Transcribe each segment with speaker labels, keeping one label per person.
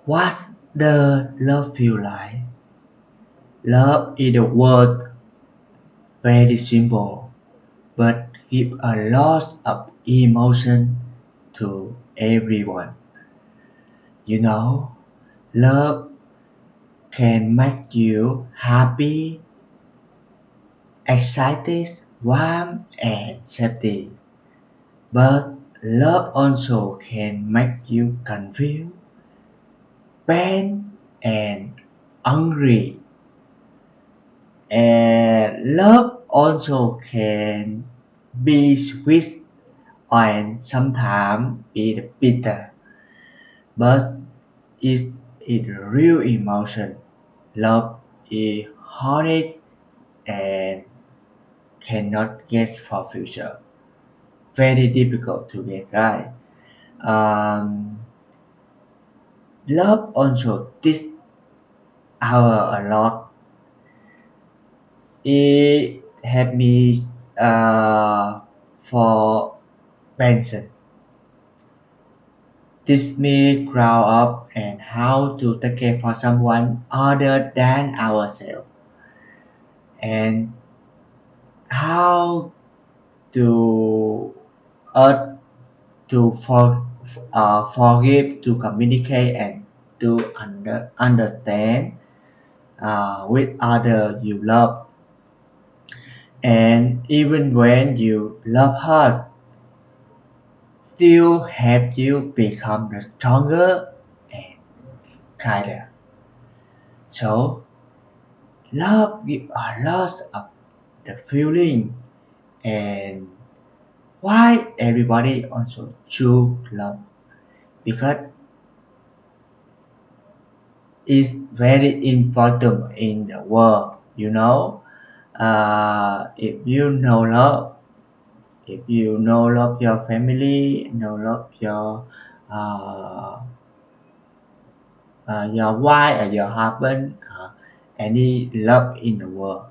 Speaker 1: What does love feel like? Love is a word very simple, but give a lot of emotion to everyone. You know, love can make you happy, excited, warm, and safety. But love also can make you confused, pain, and angry. And love also can be sweet and sometimes be bitter, but it's real emotion. Love is honest and cannot guess for future. Very difficult to get right. Um, Love also teach our a lot. It help me for pension. Teach me grow up and how to take care for someone other than ourselves and how to uh, forgive, to communicate, and to understand with other you love. And even when you love her, still help you become the stronger and kinder. So love gives a lot of the feeling and why everybody also choose love because it's very important in the world. If you know love, if you know love your family, know love uh, your wife or your husband, any love in the world,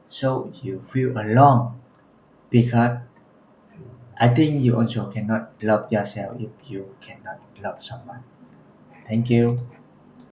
Speaker 1: so you feel alone because I think you also cannot love yourself if you cannot love someone. Thank you.